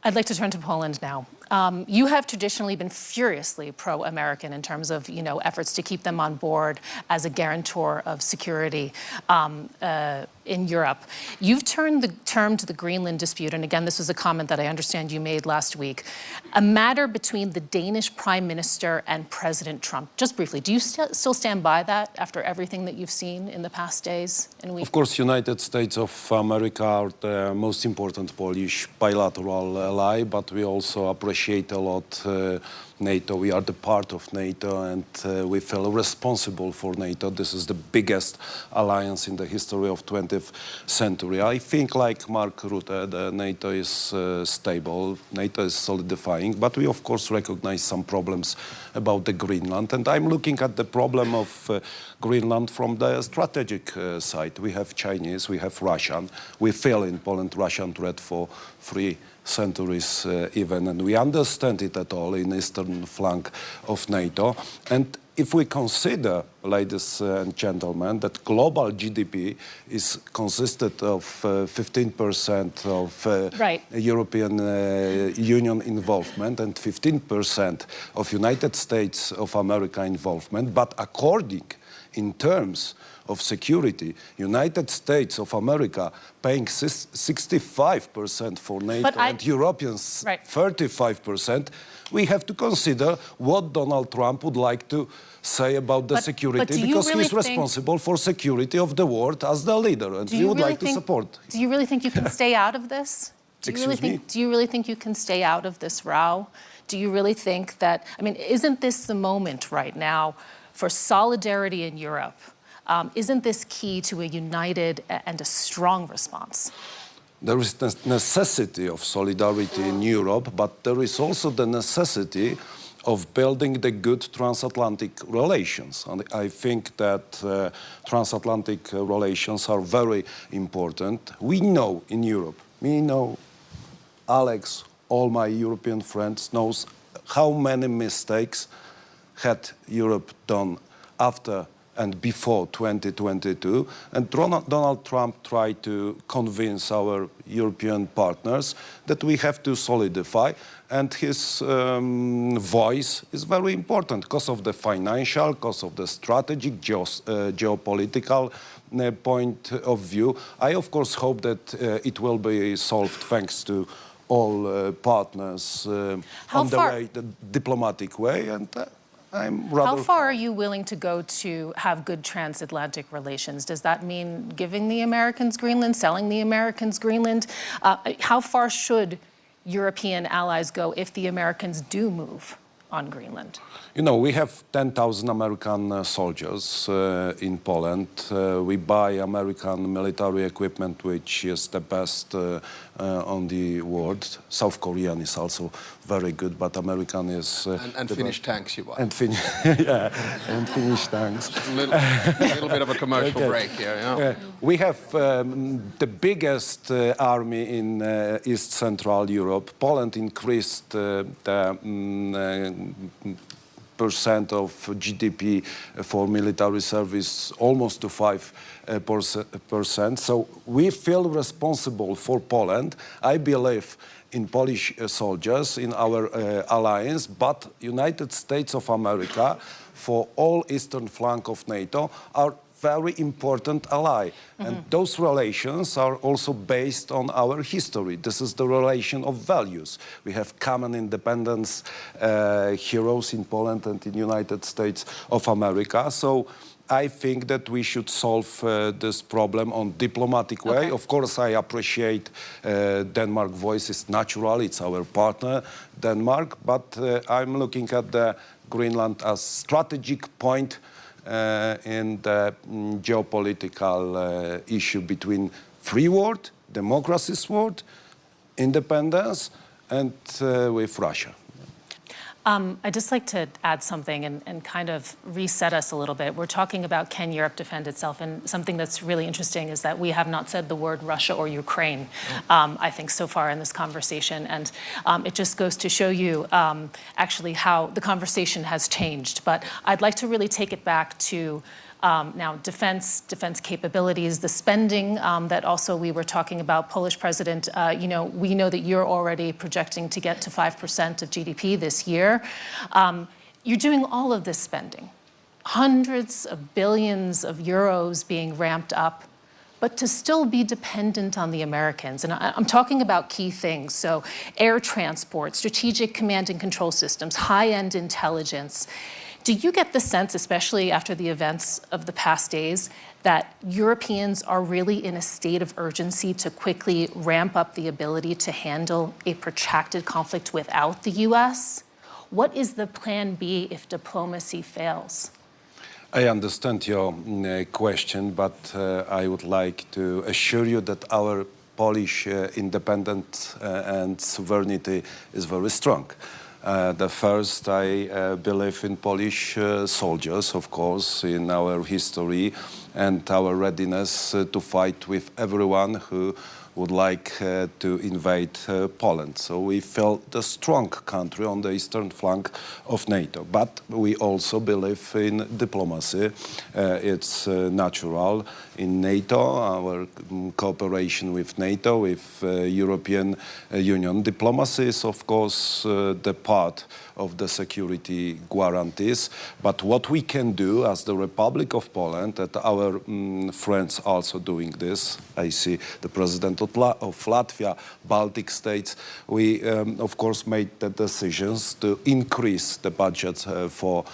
I'd like to turn to Poland now. You have traditionally been furiously pro-American in terms of, efforts to keep them on board as a guarantor of security in Europe. You've termed the Greenland dispute, and again, this was a comment that I understand you made last week, a matter between the Danish Prime Minister and President Trump. Just briefly, do you still stand by that after everything that you've seen in the past days and weeks? Of course, United States of America are the most important Polish bilateral ally, but we also appreciate a lot NATO. We are the part of NATO, and we feel responsible for NATO. This is the biggest alliance in the history of 20th century. I think, like Mark Rutte, the NATO is stable, NATO is solidifying, but we of course recognize some problems about the Greenland. And I'm looking at the problem of Greenland from the strategic side. We have Chinese, we have Russian. We feel in Poland Russian threat for 3 centuries even, and we understand it at all in eastern flank of NATO. And if we consider, ladies and gentlemen, that global GDP is consisted of 15% of European Union involvement and 15% of United States of America involvement, but according in terms of security, United States of America paying 65% for NATO and Europeans 35%, we have to consider what Donald Trump would like to say about the security, because he's responsible for security of the world as the leader, and we would like to support. Do you really think you can stay out of this? Do you really think you can stay out of this row? Do you really think that, isn't this the moment right now for solidarity in Europe? Isn't this key to a united and a strong response? There is the necessity of solidarity in Europe, but there is also the necessity of building the good transatlantic relations. And I think that transatlantic relations are very important. We know in Europe, Alex, all my European friends knows how many mistakes had Europe done after and before 2022, and Donald Trump tried to convince our European partners that we have to solidify, and his voice is very important because of the financial, because of the strategic, geopolitical point of view. I, of course, hope that it will be solved thanks to all partners on the diplomatic way, and How far are you willing to go to have good transatlantic relations? Does that mean giving the Americans Greenland, selling the Americans Greenland? How far should European allies go if the Americans do move on Greenland? We have 10,000 American soldiers in Poland. We buy American military equipment, which is the best on the world. South Korean is also very good, but American is... and Finnish tanks you buy. And Finnish tanks. A little bit of a commercial break here, We have the biggest army in East Central Europe. Poland increased the percent of GDP for military service almost to 5%. So we feel responsible for Poland. I believe in Polish soldiers, in our alliance, but United States of America, for all eastern flank of NATO, are very important ally. And those relations are also based on our history. This is the relation of values. We have common independence heroes in Poland and in United States of America. So I think that we should solve this problem on diplomatic way. Of course, I appreciate Denmark voice is natural. It's our partner, Denmark. But I'm looking at the Greenland as strategic point in the geopolitical issue between free world, democracy's world, independence, and with Russia. I'd just like to add something and kind of reset us a little bit. We're talking about can Europe defend itself, and something that's really interesting is that we have not said the word Russia or Ukraine, I think, so far in this conversation. And it just goes to show you actually how the conversation has changed. But I'd like to really take it back to Now, defense capabilities, the spending that also we were talking about, Polish president, we know that you're already projecting to get to 5% of GDP this year. You're doing all of this spending, hundreds of billions of euros being ramped up, but to still be dependent on the Americans. And I'm talking about key things. So air transport, strategic command and control systems, high-end intelligence. Do you get the sense, especially after the events of the past days, that Europeans are really in a state of urgency to quickly ramp up the ability to handle a protracted conflict without the US? What is the plan B if diplomacy fails? I understand your question, but I would like to assure you that our Polish independence and sovereignty is very strong. The first, I believe in Polish soldiers, of course, in our history and our readiness to fight with everyone who would like to invade Poland. So we felt a strong country on the eastern flank of NATO. But we also believe in diplomacy. It's natural in NATO, our cooperation with NATO, with European Union. Diplomacy is, of course, the part of the security guarantees. But what we can do as the Republic of Poland, and our friends also doing this, I see the president of Latvia, Baltic states, we of course made the decisions to increase the budget for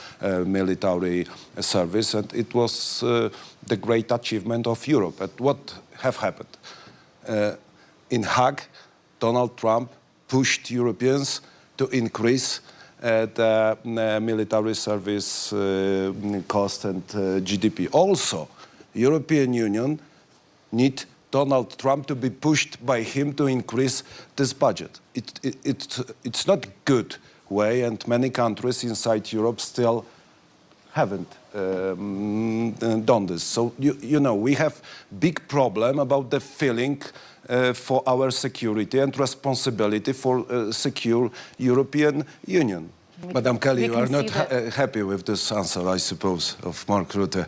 military service, and it was the great achievement of Europe. And what have happened? In Hague, Donald Trump pushed Europeans to increase the military service cost and GDP. Also, European Union need Donald Trump to be pushed by him to increase this budget. It's not good way, and many countries inside Europe still haven't done this. So, you know, we have big problem about the feeling for our security and responsibility for secure European Union. Madam Kelly, you are not happy with this answer, I suppose, of Mark Rutte,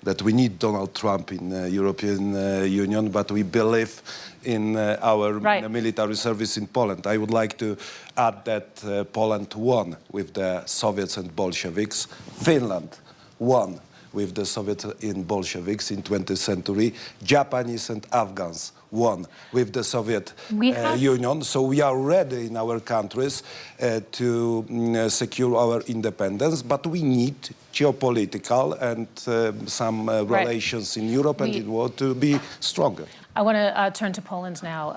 that we need Donald Trump in the European Union, but we believe in our military service in Poland. I would like to add that Poland won with the Soviets and Bolsheviks. Finland won with the Soviets and Bolsheviks in 20th century. Japanese and Afghans won with the Soviet Union. So we are ready in our countries to secure our independence, but we need geopolitical and some relations in Europe and in the world to be stronger. I want to turn to Poland now.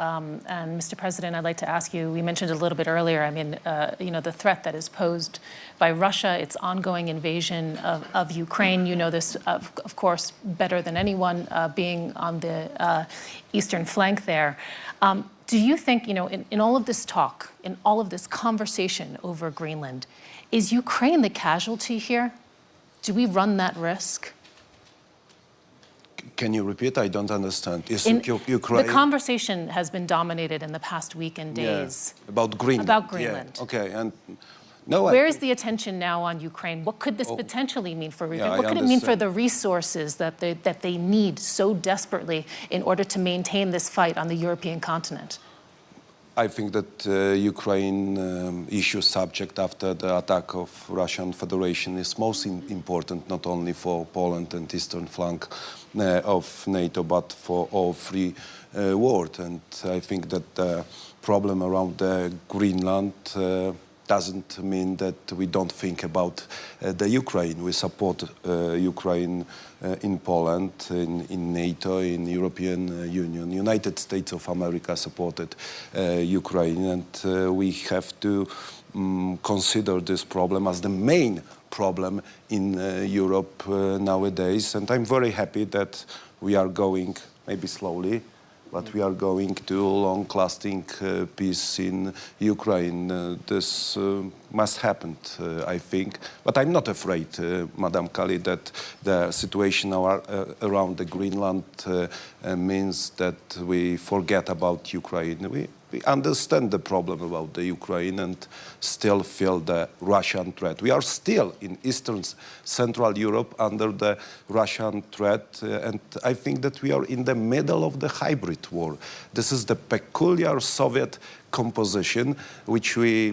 And Mr. President, I'd like to ask you, we mentioned a little bit earlier, I mean, the threat that is posed by Russia, its ongoing invasion of Ukraine. You know this, of course, better than anyone, being on the eastern flank there. Do you think, in all of this talk, in all of this conversation over Greenland, is Ukraine the casualty here? Do we run that risk? Can you repeat? I don't understand. Ukraine? The conversation has been dominated in the past week and days. Yeah, about Greenland. About Greenland. Yeah. Okay. And where is the attention now on Ukraine? What could this potentially mean for Ukraine? What could it mean for the resources that they need so desperately in order to maintain this fight on the European continent? I think that Ukraine issue subject after the attack of Russian Federation is most important, not only for Poland and eastern flank of NATO, but for all free world. And I think that the problem around Greenland doesn't mean that we don't think about the Ukraine. We support Ukraine in Poland, in NATO, in European Union. United States of America supported Ukraine, and we have to consider this problem as the main problem in Europe nowadays. And I'm very happy that we are going, maybe slowly, but we are going to long-lasting peace in Ukraine. This must happen, I think. But I'm not afraid, Madam Kelly, that the situation around the Greenland means that we forget about Ukraine. we understand the problem about the Ukraine and still feel the Russian threat. We are still in Eastern Central Europe under the Russian threat, and I think that we are in the middle of the hybrid war. This is the peculiar Soviet composition which we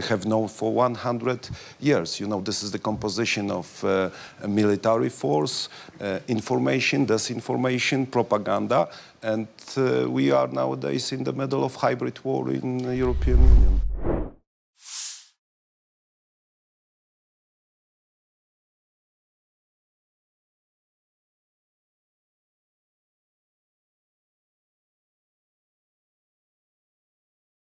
have known for 100 years. You know, this is the composition of a military force, information, disinformation, propaganda, and we are nowadays in the middle of hybrid war in the European Union.